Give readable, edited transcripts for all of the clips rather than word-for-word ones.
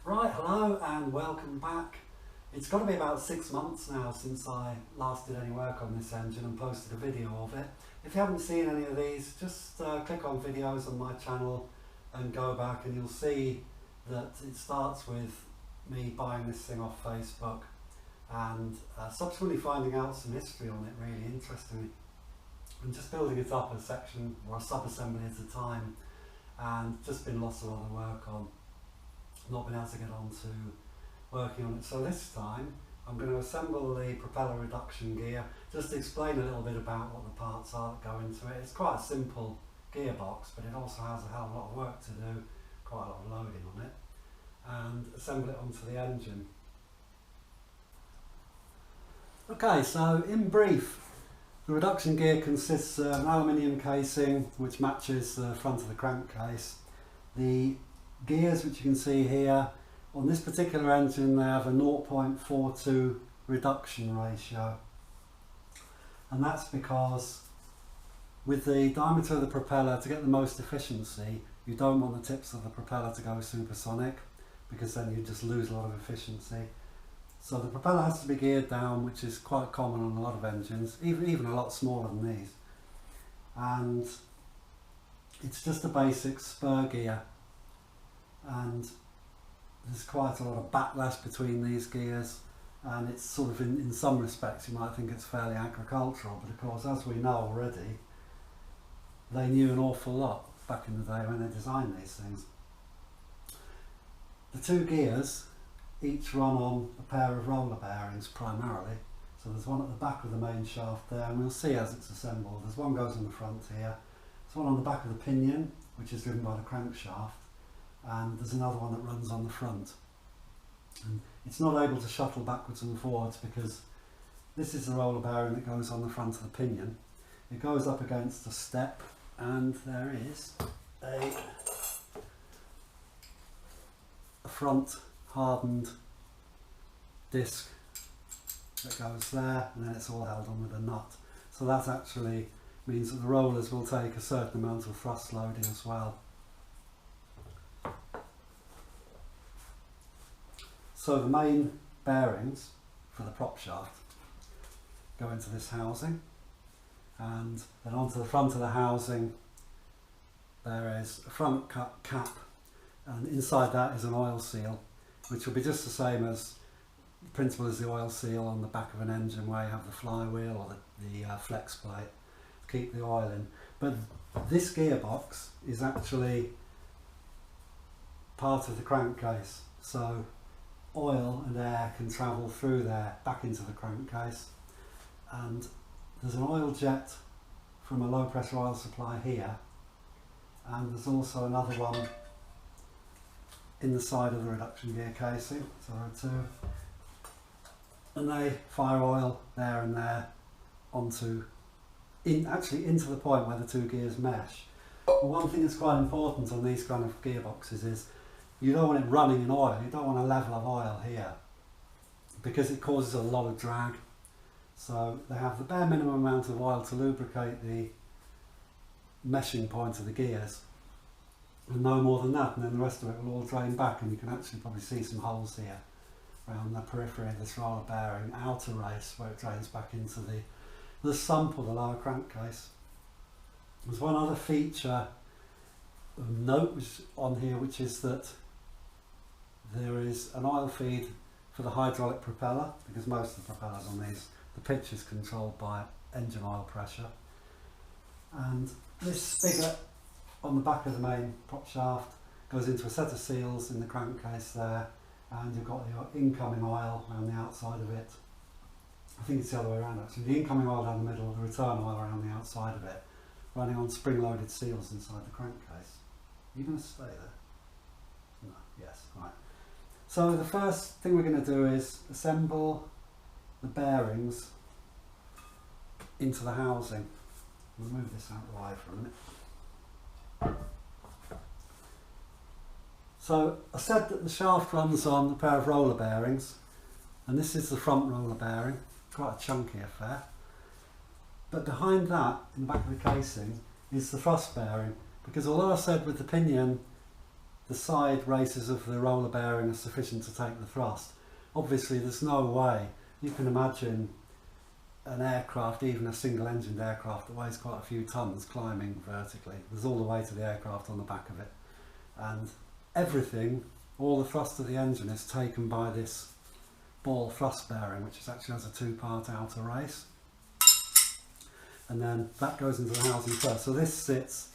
Right, hello and welcome back. It's got to be about 6 months now since I last did any work on this engine and posted a video of it. If you haven't seen any of these, just click on videos on my channel and go back and you'll see that it starts with me buying this thing off Facebook and subsequently finding out some history on it really interestingly and just building it up a section or a sub-assembly at a time, and just been lots of other work on. Not been able to get on to working on it. So this time I'm going to assemble the propeller reduction gear, just to explain a little bit about what the parts are that go into it. It's quite a simple gearbox, but it also has a hell of a lot of work to do, quite a lot of loading on it, and assemble it onto the engine. Okay, so in brief, the reduction gear consists of an aluminium casing which matches the front of the crankcase. The gears, which you can see here, on this particular engine they have a 0.42 reduction ratio, and that's because with the diameter of the propeller, to get the most efficiency, you don't want the tips of the propeller to go supersonic, because then you just lose a lot of efficiency. So the propeller has to be geared down, which is quite common on a lot of engines, even a lot smaller than these, and it's just a basic spur gear. And there's quite a lot of backlash between these gears, and it's sort of in some respects you might think it's fairly agricultural, but of course, as we know already, they knew an awful lot back in the day when they designed these things. The two gears each run on a pair of roller bearings primarily, so there's one at the back of the main shaft there, and we'll see as it's assembled. There's one goes on the front here, there's one on the back of the pinion which is driven by the crankshaft, and there's another one that runs on the front. And it's not able to shuttle backwards and forwards because this is the roller bearing that goes on the front of the pinion. It goes up against a step, and there is a front hardened disc that goes there, and then it's all held on with a nut. So that actually means that the rollers will take a certain amount of thrust loading as well. So the main bearings for the prop shaft go into this housing, and then onto the front of the housing there is a front cut cap, and inside that is an oil seal, which will be just the same as the principle as the oil seal on the back of an engine, where you have the flywheel or the flex plate to keep the oil in. But this gearbox is actually part of the crankcase, so oil and air can travel through there back into the crankcase, and there's an oil jet from a low pressure oil supply here, and there's also another one in the side of the reduction gear casing, so there are two, and they fire oil there and there onto, actually into the point where the two gears mesh. But one thing that's quite important on these kind of gearboxes is you don't want it running in oil, you don't want a level of oil here, because it causes a lot of drag. So they have the bare minimum amount of oil to lubricate the meshing point of the gears, and no more than that, and then the rest of it will all drain back, and you can actually probably see some holes here around the periphery of this roller bearing outer race where it drains back into the sump or the lower crankcase. There's one other feature of note on here, which is that there is an oil feed for the hydraulic propeller, because most of the propellers on these, the pitch is controlled by engine oil pressure, and this spigot on the back of the main prop shaft goes into a set of seals in the crankcase there, and you've got your incoming oil around the outside of it. I think it's the other way around actually, the incoming oil down the middle, the return oil around the outside of it, running on spring-loaded seals inside the crankcase. Are you going to stay there? No, yes, right. So the first thing we're going to do is assemble the bearings into the housing. We'll move this out of the way for a minute. So I said that the shaft runs on a pair of roller bearings, and this is the front roller bearing, quite a chunky affair. But behind that, in the back of the casing, is the thrust bearing, because although I said with the pinion the side races of the roller bearing are sufficient to take the thrust. Obviously there's no way, you can imagine an aircraft, even a single engined aircraft that weighs quite a few tons climbing vertically. There's all the weight of the aircraft on the back of it, and everything, all the thrust of the engine is taken by this ball thrust bearing, which actually has a two-part outer race, and then that goes into the housing first. So this sits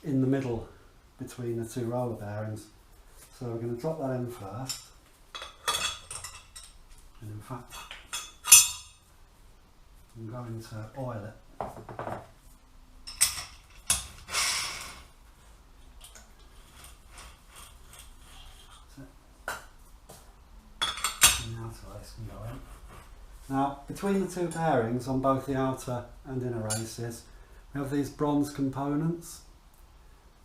in the middle between the two roller bearings. So we're going to drop that in first, and in fact I'm going to oil it. And the outer race can go in. Now, between the two bearings on both the outer and inner races, we have these bronze components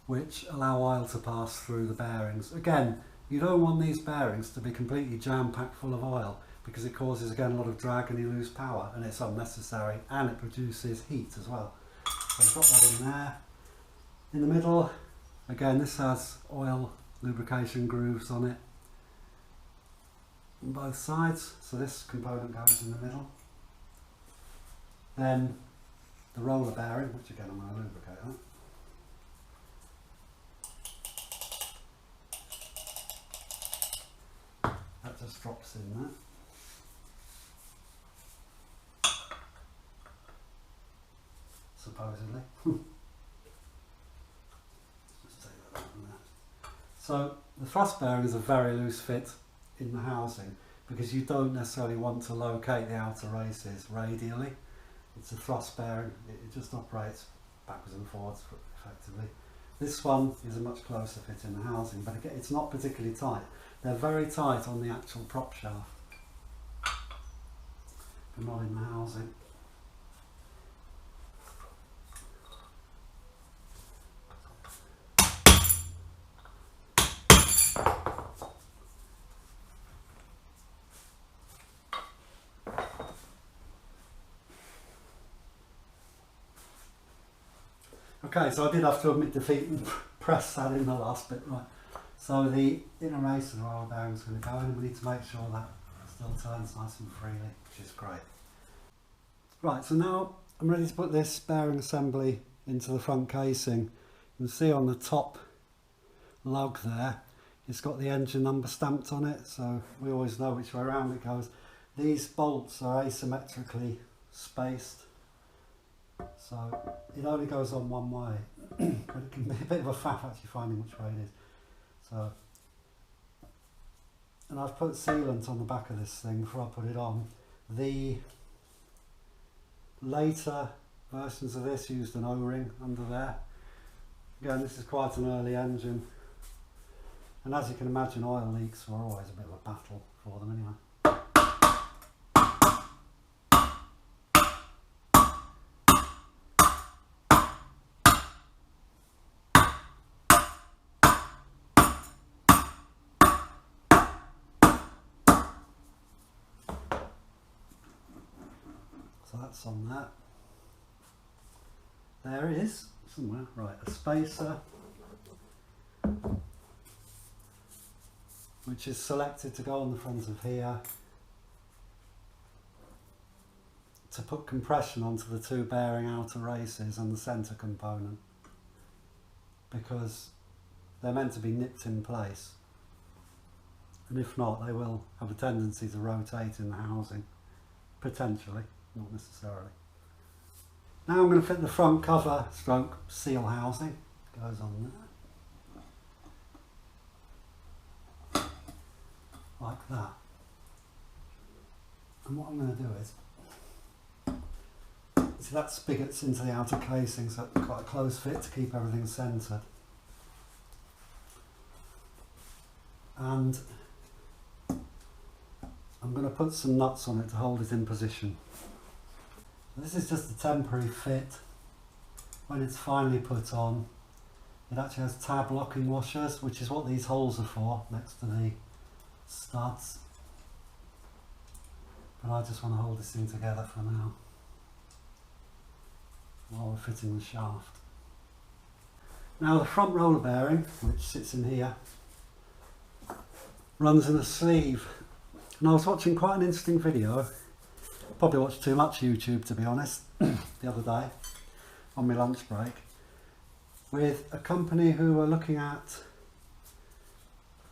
which allow oil to pass through the bearings. Again, you don't want these bearings to be completely jam-packed full of oil, because it causes, again, a lot of drag and you lose power, and it's unnecessary, and it produces heat as well. So drop that in there. In the middle, again, this has oil lubrication grooves on it on both sides, so this component goes in the middle. Then the roller bearing, which again I'm going to lubricate that. That just drops in there. Supposedly. Just take that out from there. So the thrust bearing is a very loose fit in the housing, because you don't necessarily want to locate the outer races radially. It's a thrust bearing, it just operates backwards and forwards effectively. This one is a much closer fit in the housing, but again, it's not particularly tight. They're very tight on the actual prop shaft, but not in the housing. Okay, so I did have to admit defeat and press that in the last bit, right. So the inner race of the roller bearing is going to go in, and we need to make sure that it still turns nice and freely, which is great. Right, so now I'm ready to put this bearing assembly into the front casing. You can see on the top lug there, it's got the engine number stamped on it, so we always know which way around it goes. These bolts are asymmetrically spaced, so it only goes on one way, but it can be a bit of a faff actually finding which way it is. So, and I've put sealant on the back of this thing before I put it on. The later versions of this used an O-ring under there. Again, this is quite an early engine, and as you can imagine, oil leaks were always a bit of a battle for them anyway. So that's on that. There it is, somewhere. Right, a spacer, which is selected to go on the front of here to put compression onto the two bearing outer races and the centre component, because they're meant to be nipped in place, and if not they will have a tendency to rotate in the housing, potentially, not necessarily. Now I'm going to fit the front cover stroke seal housing, goes on there, like that. And what I'm going to do is, see that spigot's into the outer casing, so it's quite a close fit to keep everything centred. And I'm going to put some nuts on it to hold it in position. This is just a temporary fit. When it's finally put on, it actually has tab locking washers, which is what these holes are for, next to the studs. But I just want to hold this thing together for now, while we're fitting the shaft. Now the front roller bearing, which sits in here, runs in a sleeve. And I was watching quite an interesting video, probably watched too much YouTube to be honest, the other day on my lunch break, with a company who were looking at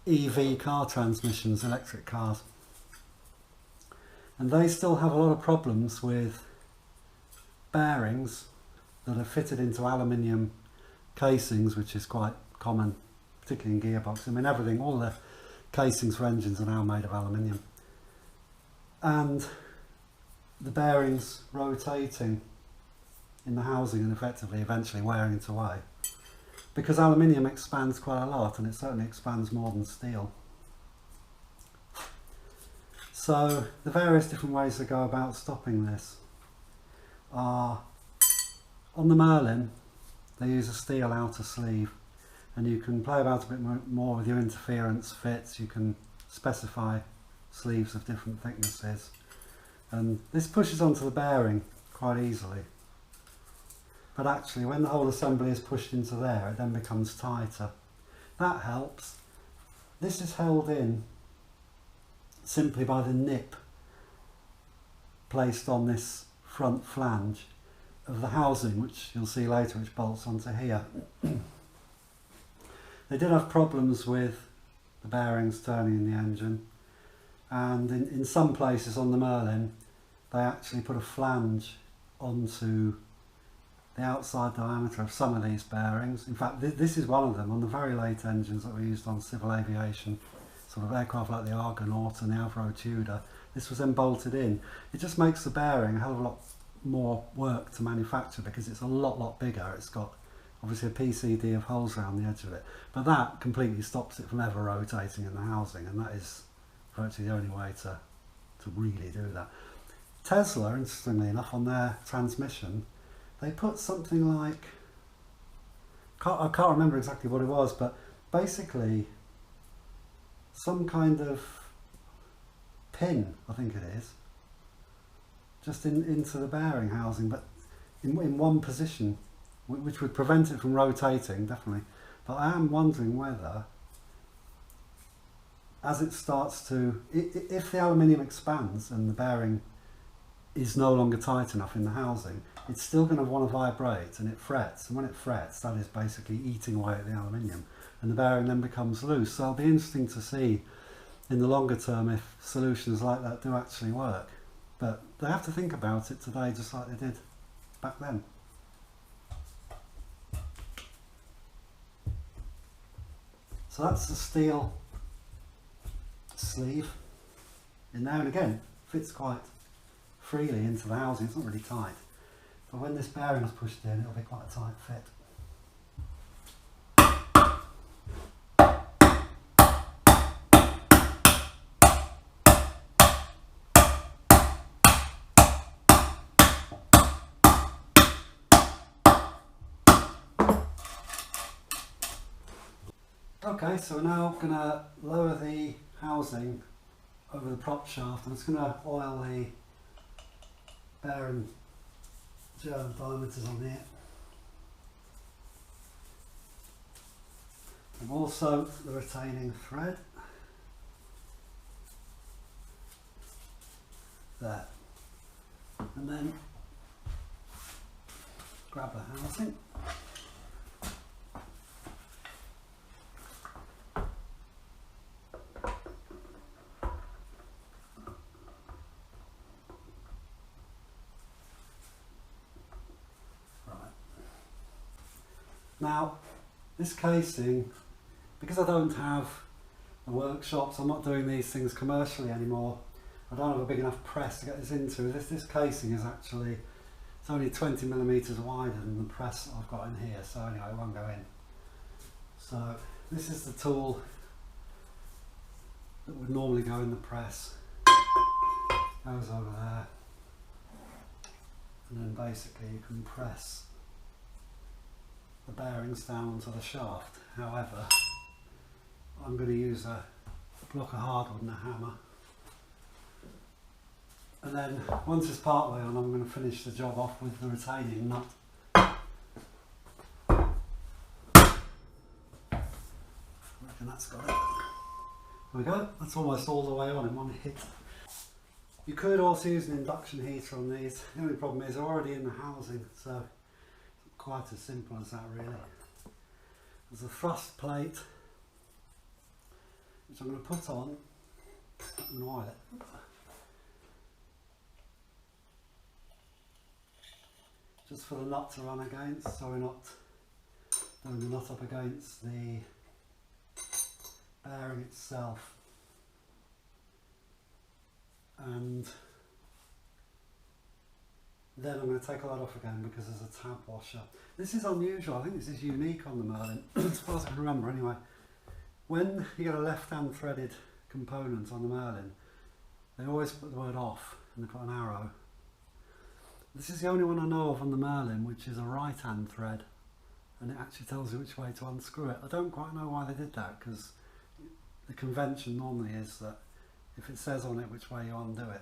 EV car transmissions, electric cars. And they still have a lot of problems with bearings that are fitted into aluminium casings, which is quite common, particularly in gearboxes. I mean everything, all the casings for engines are now made of aluminium. And the bearings rotating in the housing and effectively eventually wearing it away. Because aluminium expands quite a lot, and it certainly expands more than steel. So the various different ways to go about stopping this are, on the Merlin they use a steel outer sleeve, and you can play about a bit more with your interference fits. You can specify sleeves of different thicknesses, and this pushes onto the bearing quite easily. But actually when the whole assembly is pushed into there, it then becomes tighter. That helps. This is held in simply by the nip placed on this front flange of the housing, which you'll see later, which bolts onto here. They did have problems with the bearings turning in the engine, and in some places on the Merlin they actually put a flange onto the outside diameter of some of these bearings. In fact, this is one of them on the very late engines that were used on civil aviation, sort of aircraft like the Argonaut and the Avro Tudor. This was then bolted in. It just makes the bearing a hell of a lot more work to manufacture because it's a lot bigger. It's got obviously a PCD of holes around the edge of it, but that completely stops it from ever rotating in the housing, and that is virtually the only way to really do that. Tesla, interestingly enough, on their transmission, they put something like, I can't remember exactly what it was, but basically some kind of pin, I think it is, just into the bearing housing, but in one position, which would prevent it from rotating, definitely. But I am wondering whether, as it starts to, if the aluminium expands and the bearing is no longer tight enough in the housing, it's still going to want to vibrate, and it frets, and when it frets, that is basically eating away at the aluminium, and the bearing then becomes loose. So it'll be interesting to see in the longer term if solutions like that do actually work. But they have to think about it today just like they did back then. So that's the steel sleeve in there, and again fits quite freely into the housing. It's not really tight, but when this bearing is pushed in, it'll be quite a tight fit. Okay, so we're now going to lower the housing over the prop shaft. I'm just going to oil the bearing germ diameters on here, and also the retaining thread there, and then grab the housing. Now, this casing, because I don't have a workshop, so I'm not doing these things commercially anymore, I don't have a big enough press to get this into. This casing is actually, it's only 20mm wider than the press I've got in here, so anyway, it won't go in. So this is the tool that would normally go in the press. Goes over there, and then basically you can press the bearings down onto the shaft. However, I'm going to use a block of hardwood and a hammer, and then once it's part way on, I'm going to finish the job off with the retaining nut. that's got it. There we go, that's almost all the way on in one hit. You could also use an induction heater on these. The only problem is they're already in the housing, so it's quite as simple as that really. There's a thrust plate which I'm going to put on and oil it. Just for the nut to run against, so we're not throwing the nut up against the bearing itself. And then I'm going to take all that off again because there's a tab washer. This is unusual, I think this is unique on the Merlin, as far as I can remember anyway. When you get a left-hand threaded component on the Merlin, they always put the word off and they put an arrow. This is the only one I know of on the Merlin which is a right-hand thread, and it actually tells you which way to unscrew it. I don't quite know why they did that, because the convention normally is that if it says on it which way you undo it,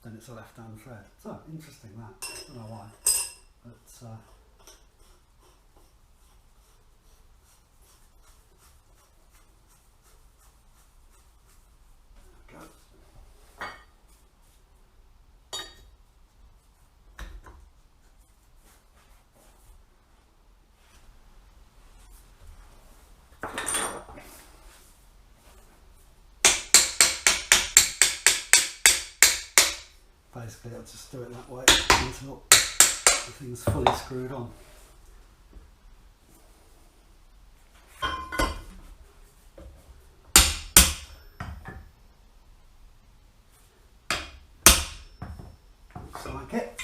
then it's a left-hand thread. So, interesting that. I don't know why. But, there we go. Basically, I'll just do it that way until the thing's fully screwed on. Looks like it.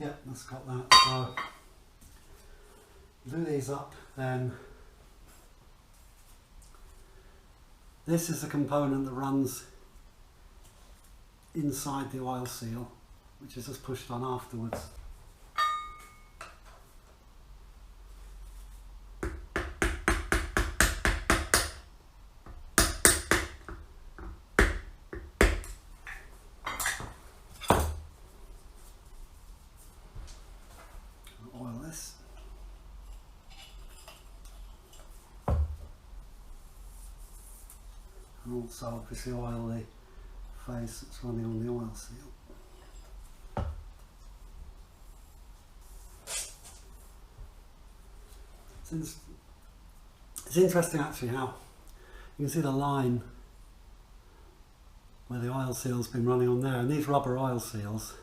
Yep, that's got that. So, do these up then. This is the component that runs inside the oil seal, which is just pushed on afterwards. Oil this. And also obviously oil the face that's running on the oil seal. It's interesting actually how you can see the line where the oil seal's been running on there, and these rubber oil seals,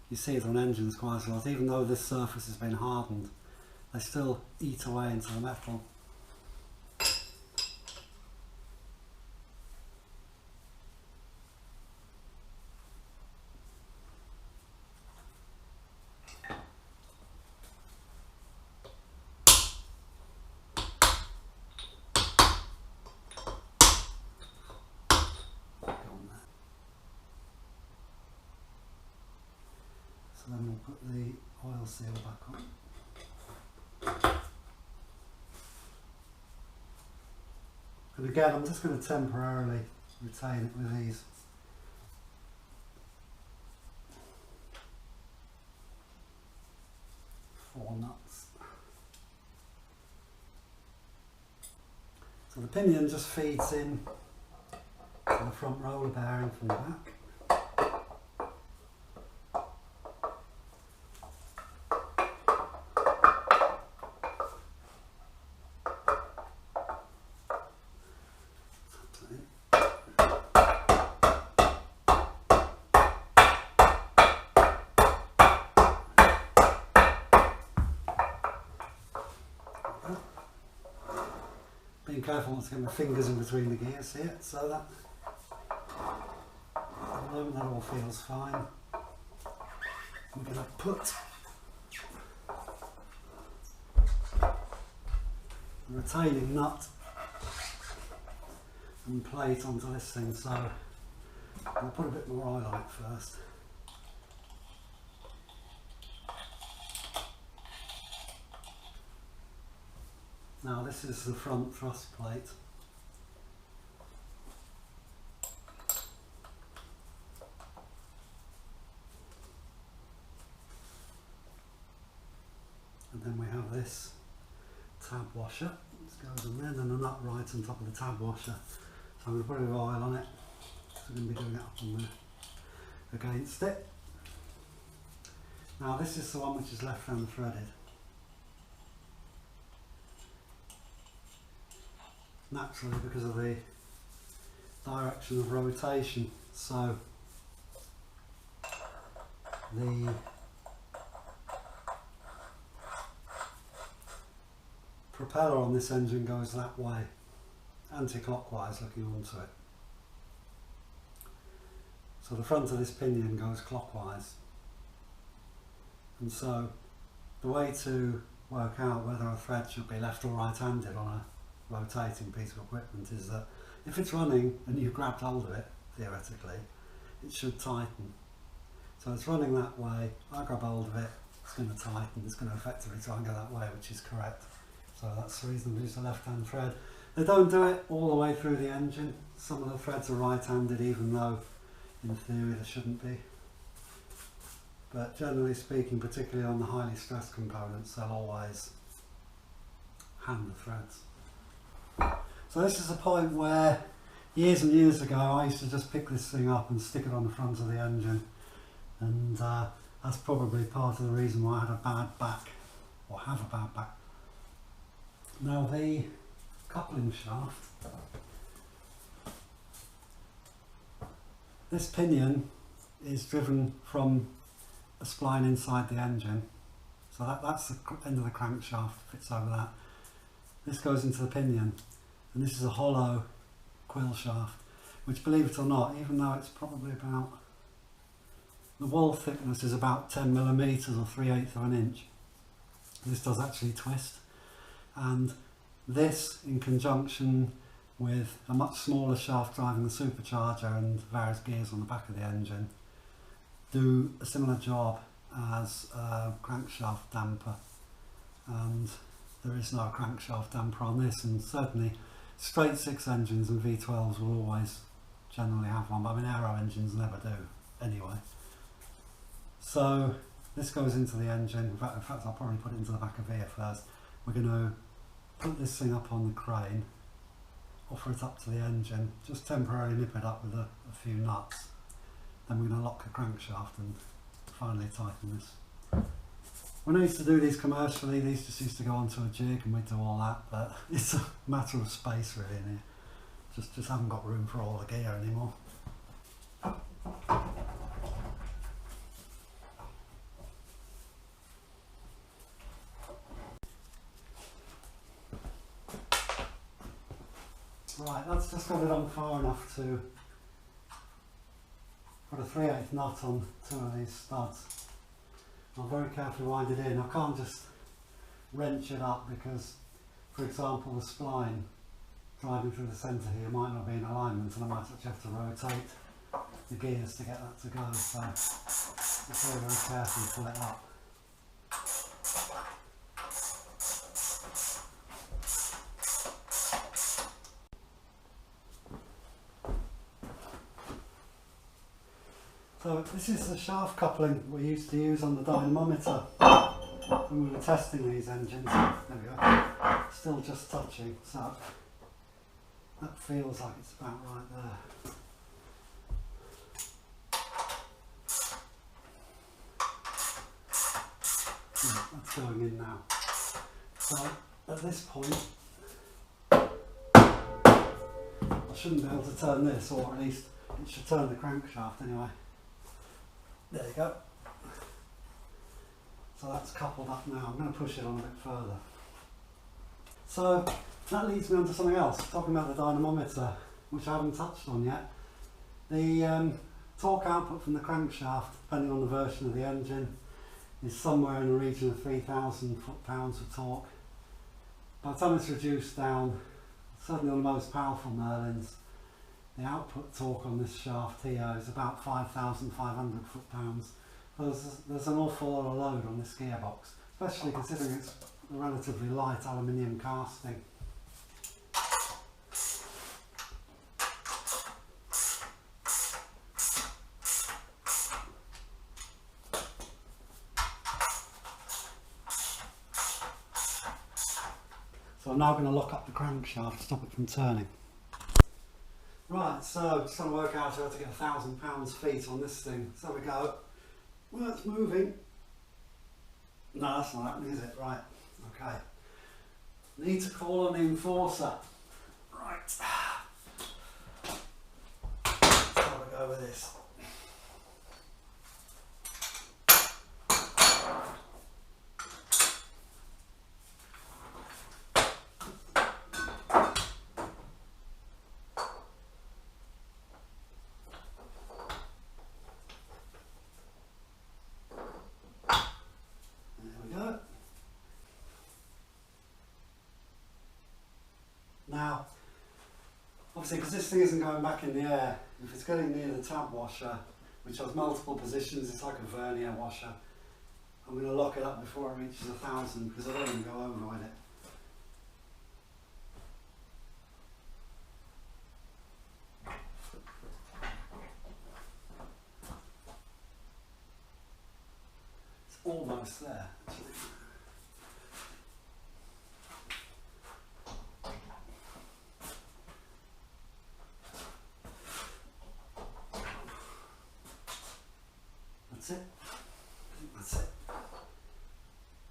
you see it on engines quite a lot. Even though this surface has been hardened, they still eat away into the metal. So then we'll put the oil seal back on. And again, I'm just going to temporarily retain it with these. Four nuts. So the pinion just feeds in to the front roller bearing from the back. Being careful not to get my fingers in between the gears here, so that at the moment that all feels fine. I'm going to put the retaining nut and plate onto this thing, so I'll put a bit more oil on it first. Now this is the front thrust plate. And then we have this tab washer. This goes on there, and then a nut right on top of the tab washer. So I'm going to put a bit of oil on it. So we're going to be doing it up on there against it. Now this is the one which is left hand threaded. Naturally, because of the direction of rotation. So the propeller on this engine goes that way, anti-clockwise looking onto it. So the front of this pinion goes clockwise. And so the way to work out whether a thread should be left or right handed on a rotating piece of equipment is that if it's running and you've grabbed hold of it, theoretically, it should tighten. So it's running that way, I grab hold of it, it's going to tighten, it's going to effectively try and go that way, which is correct. So that's the reason we use the left hand thread. They don't do it all the way through the engine. Some of the threads are right handed, even though in theory they shouldn't be. But generally speaking, particularly on the highly stressed components, they'll always hand the threads. So this is a point where years and years ago I used to just pick this thing up and stick it on the front of the engine, and that's probably part of the reason why I had a bad back, or have a bad back. Now the coupling shaft, this pinion is driven from a spline inside the engine, so that's the end of the crankshaft, fits over that. This goes into the pinion, and this is a hollow quill shaft, which, believe it or not, even though it's probably about, the wall thickness is about 10mm or 3/8 of an inch, this does actually twist. And this, in conjunction with a much smaller shaft driving the supercharger and various gears on the back of the engine, do a similar job as a crankshaft damper. And there is no crankshaft damper on this, and certainly straight six engines and V12s will always generally have one, but I mean aero engines never do anyway. So this goes into the engine. In fact I'll probably put it into the back of here first. We're going to put this thing up on the crane, offer it up to the engine, just temporarily nip it up with a few nuts. Then we're going to lock the crankshaft and finally tighten this. When I used to do these commercially, these just used to go onto a jig and we'd do all that, but it's a matter of space really in here. Just haven't got room for all the gear anymore. Right, that's just got it on far enough to put a 3/8 knot on two of these studs. I'll very carefully wind it in. I can't just wrench it up because, for example, the spline driving through the centre here might not be in alignment, and I might actually have to rotate the gears to get that to go. So just very, very carefully pull it up. So this is the shaft coupling we used to use on the dynamometer when we were testing these engines. There we go. Still just touching, so that feels like it's about right there. That's going in now. So at this point I shouldn't be able to turn this, or at least it should turn the crankshaft anyway. There you go. So that's coupled up now. I'm going to push it on a bit further. So that leads me on to something else, talking about the dynamometer, which I haven't touched on yet. The torque output from the crankshaft, depending on the version of the engine, is somewhere in the region of 3,000 foot-pounds of torque. By the time it's reduced down, certainly on the most powerful Merlins, the output torque on this shaft here is about 5,500 foot-pounds. There's an awful lot of load on this gearbox, especially considering it's a relatively light aluminium casting. I'm now going to lock up the crankshaft to stop it from turning. Right, so just trying to work out how to get 1,000 pounds-feet on this thing. So we go. Well, it's moving. No, that's not happening, is it? Right, okay. Need to call on the enforcer. Right. Let's have a go with this. Now, obviously, because this thing isn't going back in the air, if it's getting near the tab washer, which has multiple positions, it's like a vernier washer, I'm going to lock it up before it reaches 1,000 because I don't want to go over with it. It's almost there, actually. That's it. I think that's it.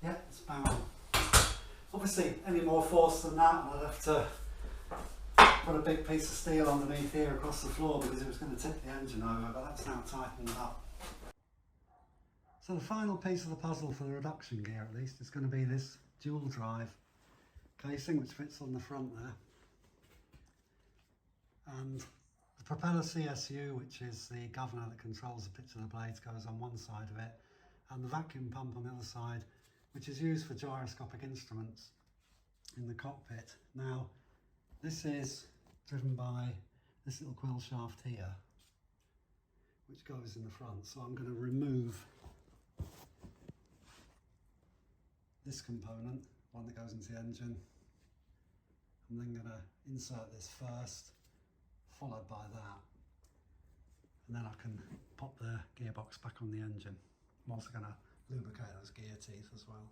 Yeah, it's bang on. Obviously, any more force than that, and I'd have to put a big piece of steel underneath here across the floor because it was going to tip the engine over, but that's now tightened up. So the final piece of the puzzle for the reduction gear, at least, is going to be this dual drive casing which fits on the front there. And the Propeller CSU, which is the governor that controls the pitch of the blades, goes on one side of it, and the vacuum pump on the other side, which is used for gyroscopic instruments in the cockpit. Now, this is driven by this little quill shaft here, which goes in the front. So I'm going to remove this component, one that goes into the engine. I'm then going to insert this first, followed by that, and then I can pop the gearbox back on the engine. I'm also going to lubricate those gear teeth as well.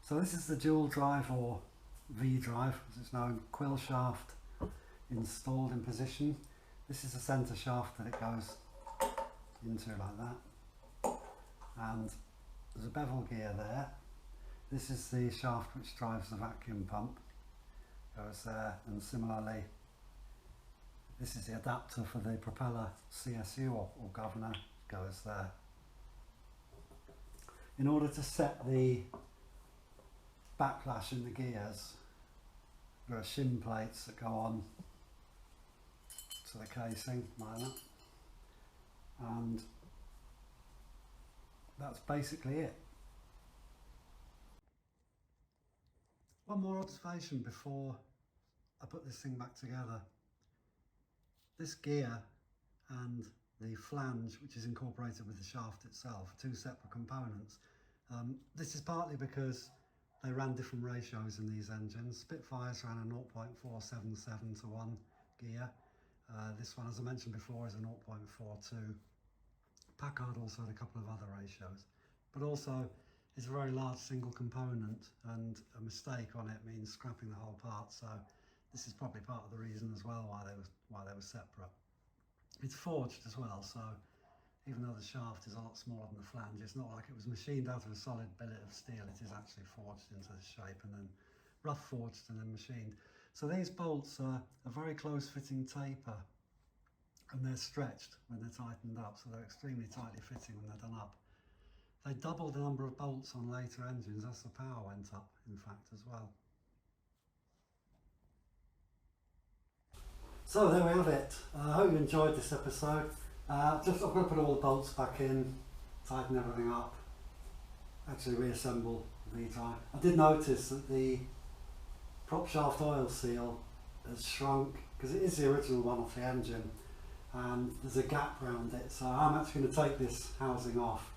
So this is the dual drive, or V drive as it's known, quill shaft installed in position. This is the centre shaft that it goes into like that, and there's a bevel gear there. This is the shaft which drives the vacuum pump, goes there, and similarly this is the adapter for the Propeller CSU or governor, goes there. In order to set the backlash in the gears, there are shim plates that go on to the casing like that, and that's basically it. One more observation before I put this thing back together. This gear and the flange, which is incorporated with the shaft itself, are two separate components. This is partly because they ran different ratios in these engines. Spitfires ran a 0.477 to 1 gear. This one, as I mentioned before, is a 0.42. Packard also had a couple of other ratios, but also it's a very large single component, and a mistake on it means scrapping the whole part. So this is probably part of the reason as well why they were separate. It's forged as well, so even though the shaft is a lot smaller than the flange, it's not like it was machined out of a solid billet of steel. It is actually forged into this shape and then rough forged and then machined. So these bolts are a very close fitting taper, and they're stretched when they're tightened up, so they're extremely tightly fitting when they're done up. They doubled the number of bolts on later engines as the power went up, in fact, as well. So there we have it. I hope you enjoyed this episode. I've got to put all the bolts back in, tighten everything up, actually reassemble the V-drive. I did notice that the prop shaft oil seal has shrunk, because it is the original one off the engine, and there's a gap around it, so I'm actually going to take this housing off.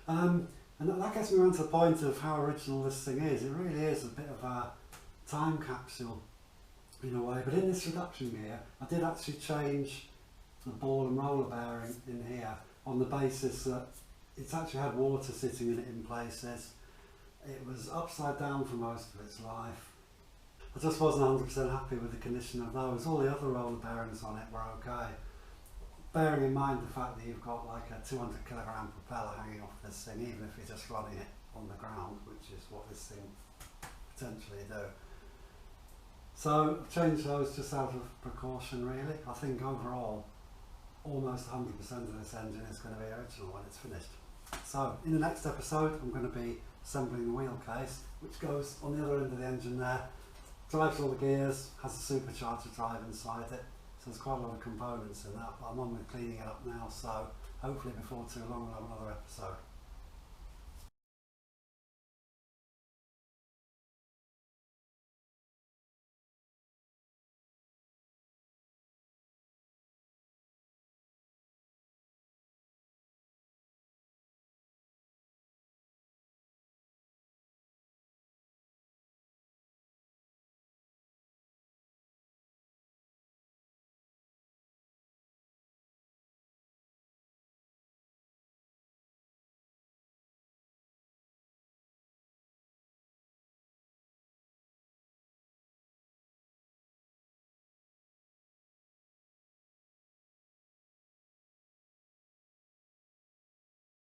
And that gets me around to the point of how original this thing is. It really is a bit of a time capsule in a way, but in this reduction gear I did actually change the ball and roller bearing in here on the basis that it's actually had water sitting in it in places. it was upside down for most of its life. I just wasn't 100% happy with the condition of those. All the other roller bearings on it were okay. Bearing in mind the fact that you've got like a 200 kilogram propeller hanging off this thing, even if you're just running it on the ground, which is what this thing potentially do. So I've changed those just out of precaution really. I think overall almost 100% of this engine is going to be original when it's finished. So in the next episode I'm going to be assembling the wheel case, which goes on the other end of the engine there, drives all the gears, has a supercharger drive inside it, so there's quite a lot of components in that, but I'm on with cleaning it up now, so hopefully before too long we'll have another episode.